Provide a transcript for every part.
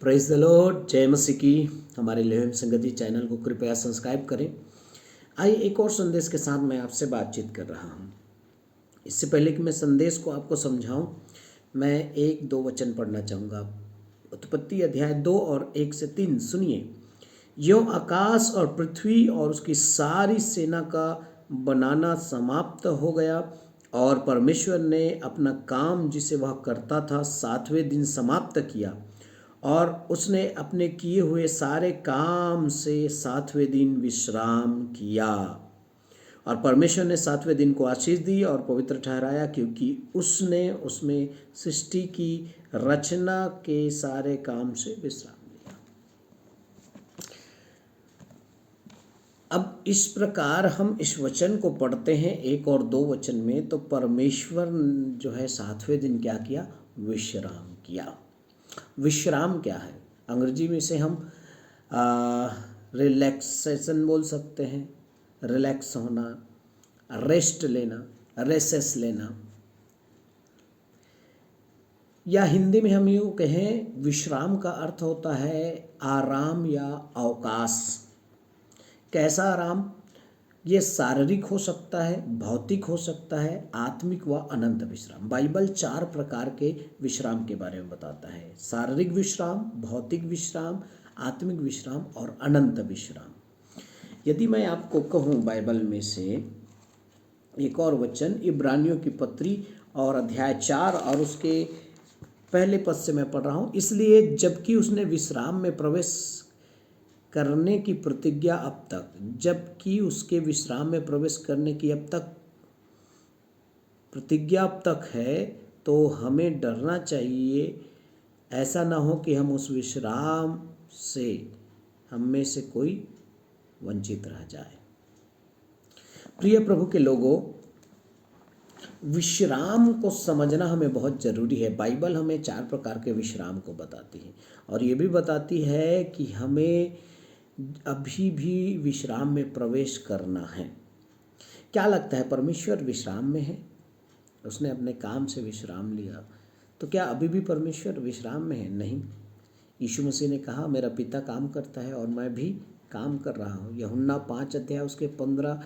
Praise the Lord. जय मसीह की। हमारे लेहम संगति चैनल को कृपया सब्सक्राइब करें। आइए एक और संदेश के साथ मैं आपसे बातचीत कर रहा हूं। इससे पहले कि मैं संदेश को आपको समझाऊं, मैं 1-2 वचन पढ़ना चाहूँगा। उत्पत्ति अध्याय 2 और 1 से 3 सुनिए। यों आकाश और पृथ्वी और उसकी सारी सेना का बनाना समाप्त हो गया और परमेश्वर ने अपना काम जिसे वह करता था 7वें दिन समाप्त किया और उसने अपने किए हुए सारे काम से 7वें दिन विश्राम किया। और परमेश्वर ने 7वें दिन को आशीष दी और पवित्र ठहराया, क्योंकि उसने उसमें सृष्टि की रचना के सारे काम से विश्राम लिया। अब इस प्रकार हम इस वचन को पढ़ते हैं 1 और 2 वचन में, तो परमेश्वर जो है 7वें दिन क्या किया? विश्राम किया। विश्राम क्या है? अंग्रेजी में से हम रिलैक्सेशन बोल सकते हैं, रिलैक्स होना, रेस्ट लेना, रेसेस लेना, या हिंदी में हम यूँ कहें विश्राम का अर्थ होता है आराम या अवकाश। कैसा आराम? ये शारीरिक हो सकता है, भौतिक हो सकता है, आत्मिक व अनंत विश्राम। बाइबल 4 प्रकार के विश्राम के बारे में बताता है: शारीरिक विश्राम, भौतिक विश्राम, आत्मिक विश्राम और अनंत विश्राम। यदि मैं आपको कहूँ बाइबल में से एक और वचन, इब्रानियों की पत्री और अध्याय 4 और उसके पहले पद से मैं पढ़ रहा हूँ। इसलिए जबकि उसने विश्राम में प्रवेश करने की प्रतिज्ञा अब तक, जबकि उसके विश्राम में प्रवेश करने की अब तक प्रतिज्ञा अब तक है, तो हमें डरना चाहिए ऐसा ना हो कि हम उस विश्राम से हम में से कोई वंचित रह जाए। प्रिय प्रभु के लोगों, विश्राम को समझना हमें बहुत ज़रूरी है। बाइबल हमें 4 प्रकार के विश्राम को बताती है और ये भी बताती है कि हमें अभी भी विश्राम में प्रवेश करना है। क्या लगता है, परमेश्वर विश्राम में है? उसने अपने काम से विश्राम लिया, तो क्या अभी भी परमेश्वर विश्राम में है? नहीं। यीशु मसीह ने कहा, मेरा पिता काम करता है और मैं भी काम कर रहा हूँ। यूहन्ना 5 अध्याय उसके 15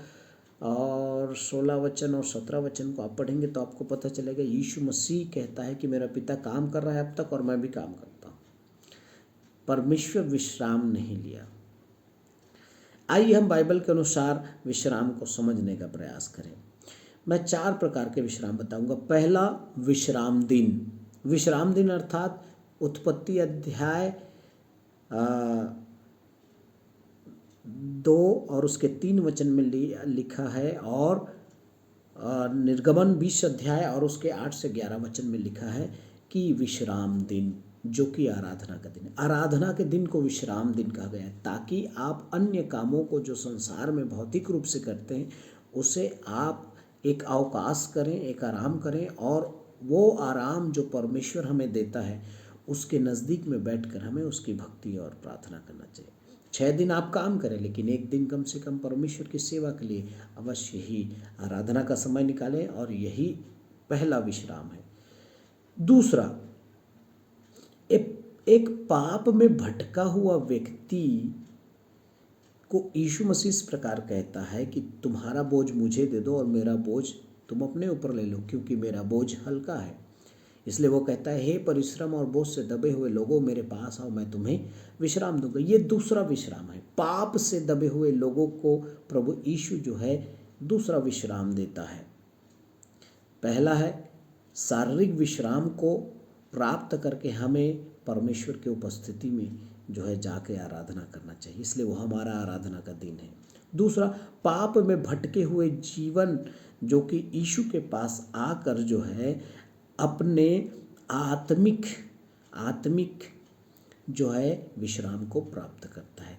और 16 वचन और 17 वचन को आप पढ़ेंगे तो आपको पता चलेगा यीशु मसीह कहता है कि मेरा पिता काम कर रहा है अब तक और मैं भी काम करता हूँ। परमेश्वर विश्राम नहीं लिया। आइए हम बाइबल के अनुसार विश्राम को समझने का प्रयास करें। मैं 4 प्रकार के विश्राम बताऊंगा। पहला, विश्राम दिन। विश्राम दिन अर्थात उत्पत्ति अध्याय 2 और उसके 3 वचन में लिखा है और निर्गमन 20 अध्याय और उसके 8 से 11 वचन में लिखा है कि विश्राम दिन, जो कि आराधना का दिन है। आराधना के दिन को विश्राम दिन कहा गया है ताकि आप अन्य कामों को जो संसार में भौतिक रूप से करते हैं उसे आप एक अवकाश करें, एक आराम करें, और वो आराम जो परमेश्वर हमें देता है उसके नज़दीक में बैठकर हमें उसकी भक्ति और प्रार्थना करना चाहिए। 6 दिन आप काम करें, लेकिन एक दिन कम से कम परमेश्वर की सेवा के लिए अवश्य ही आराधना का समय निकालें, और यही पहला विश्राम है। दूसरा, एक पाप में भटका हुआ व्यक्ति को यीशु मसीह इस प्रकार कहता है कि तुम्हारा बोझ मुझे दे दो और मेरा बोझ तुम अपने ऊपर ले लो, क्योंकि मेरा बोझ हल्का है। इसलिए वो कहता है, हे परिश्रम और बोझ से दबे हुए लोगों, मेरे पास आओ, मैं तुम्हें विश्राम दूंगा। ये दूसरा विश्राम है। पाप से दबे हुए लोगों को प्रभु यीशु जो है दूसरा विश्राम देता है। पहला है शारीरिक विश्राम को प्राप्त करके हमें परमेश्वर की उपस्थिति में जो है जाके आराधना करना चाहिए, इसलिए वो हमारा आराधना का दिन है। दूसरा, पाप में भटके हुए जीवन जो कि यीशु के पास आकर जो है अपने आत्मिक जो है विश्राम को प्राप्त करता है।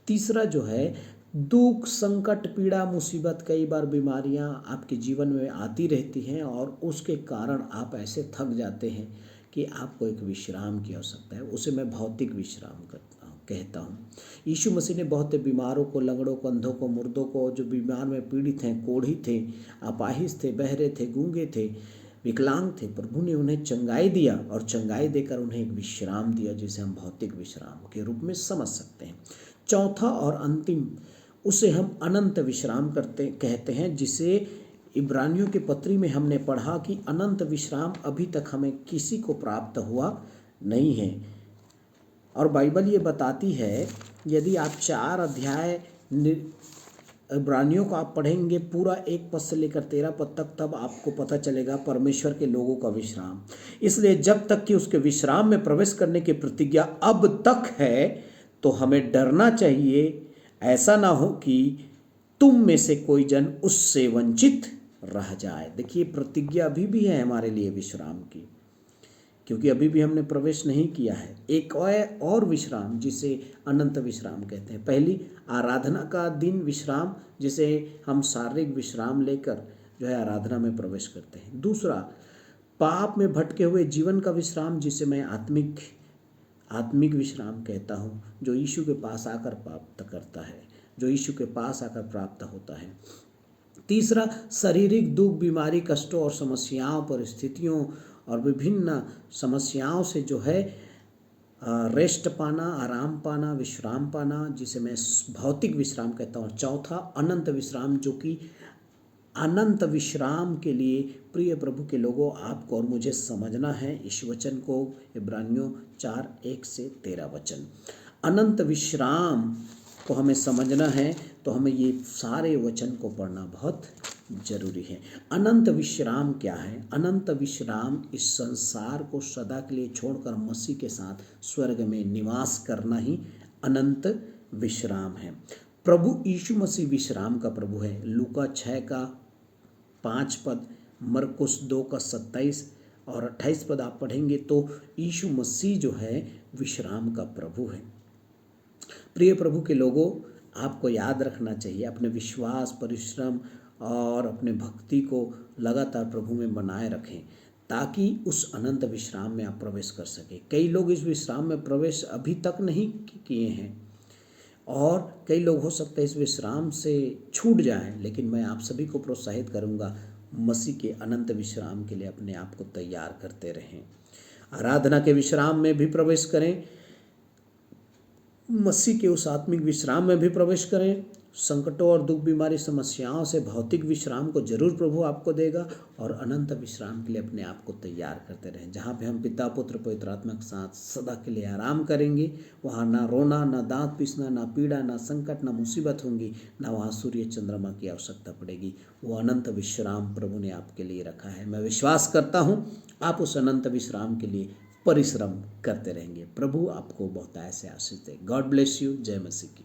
तीसरा जो है दुख, संकट, पीड़ा, मुसीबत, कई बार बीमारियां आपके जीवन में आती रहती हैं और उसके कारण आप ऐसे थक जाते हैं कि आपको एक विश्राम की आवश्यकता है। उसे मैं भौतिक विश्राम कहता हूँ। यीशु मसीह ने बहुत बीमारों को, लंगड़ों को, अंधों को, मुर्दों को, जो बीमार में पीड़ित हैं, कोढ़ी थे, अपाहिज थे, बहरे थे, गूंगे थे, विकलांग थे, प्रभु ने उन्हें चंगाई दिया और चंगाई देकर उन्हें एक विश्राम दिया, जिसे हम भौतिक विश्राम के रूप में समझ सकते हैं। चौथा और अंतिम, उसे हम अनंत विश्राम कहते हैं, जिसे इब्रानियों की पत्री में हमने पढ़ा कि अनंत विश्राम अभी तक हमें किसी को प्राप्त हुआ नहीं है। और बाइबल ये बताती है, यदि आप 4 अध्याय इब्रानियों को आप पढ़ेंगे पूरा 1 पद से लेकर 13 पद तक, तब आपको पता चलेगा परमेश्वर के लोगों का विश्राम। इसलिए जब तक कि उसके विश्राम में प्रवेश करने की प्रतिज्ञा अब तक है, तो हमें डरना चाहिए, ऐसा ना हो कि तुम में से कोई जन उससे वंचित रह जाए। देखिए, प्रतिज्ञा अभी भी है हमारे लिए विश्राम की, क्योंकि अभी भी हमने प्रवेश नहीं किया है। एक और विश्राम, जिसे अनंत विश्राम कहते हैं। पहली, आराधना का दिन विश्राम, जिसे हम शारीरिक विश्राम लेकर जो है आराधना में प्रवेश करते हैं। दूसरा, पाप में भटके हुए जीवन का विश्राम, जिसे मैं आत्मिक विश्राम कहता हूँ, जो यीशु के पास आकर प्राप्त करता है, जो यीशु के पास आकर प्राप्त होता है। तीसरा, शारीरिक दुख, बीमारी, कष्टों और समस्याओं, परिस्थितियों और विभिन्न समस्याओं से जो है रेस्ट पाना, आराम पाना, विश्राम पाना, जिसे मैं भौतिक विश्राम कहता हूँ। चौथा, अनंत विश्राम, जो कि अनंत विश्राम के लिए प्रिय प्रभु के लोगों, आपको और मुझे समझना है इस वचन को, इब्रानियों 4:1-13 वचन। अनंत विश्राम को हमें समझना है, तो हमें ये सारे वचन को पढ़ना बहुत जरूरी है। अनंत विश्राम क्या है? अनंत विश्राम इस संसार को सदा के लिए छोड़कर मसीह के साथ स्वर्ग में निवास करना ही अनंत विश्राम है। प्रभु यीशु मसीह विश्राम का प्रभु है। लूका 6:5 पद, मरकुस 2:27 और 28 पद आप पढ़ेंगे तो यीशु मसीह जो है विश्राम का प्रभु है। प्रिय प्रभु के लोगों, आपको याद रखना चाहिए, अपने विश्वास, परिश्रम और अपने भक्ति को लगातार प्रभु में बनाए रखें, ताकि उस अनंत विश्राम में आप प्रवेश कर सकें। कई लोग इस विश्राम में प्रवेश अभी तक नहीं किए हैं और कई लोग हो सकता है इस विश्राम से छूट जाएं, लेकिन मैं आप सभी को प्रोत्साहित करूंगा, मसीह के अनंत विश्राम के लिए अपने आप को तैयार करते रहें। आराधना के विश्राम में भी प्रवेश करें, मसीह के उस आत्मिक विश्राम में भी प्रवेश करें। संकटों और दुख, बीमारी, समस्याओं से भौतिक विश्राम को जरूर प्रभु आपको देगा, और अनंत विश्राम के लिए अपने आप को तैयार करते रहें, जहाँ पे हम पिता, पुत्र, पवित्र आत्मा के साथ सदा के लिए आराम करेंगे। वहाँ ना रोना, ना दांत पीसना, ना पीड़ा, ना संकट, ना मुसीबत होंगी, ना वहाँ सूर्य चंद्रमा की आवश्यकता पड़ेगी। वो अनंत विश्राम प्रभु ने आपके लिए रखा है। मैं विश्वास करता हूँ आप उस अनंत विश्राम के लिए परिश्रम करते रहेंगे। प्रभु आपको बहुत ऐसे आशीष दे। God bless you. जय मसीह की।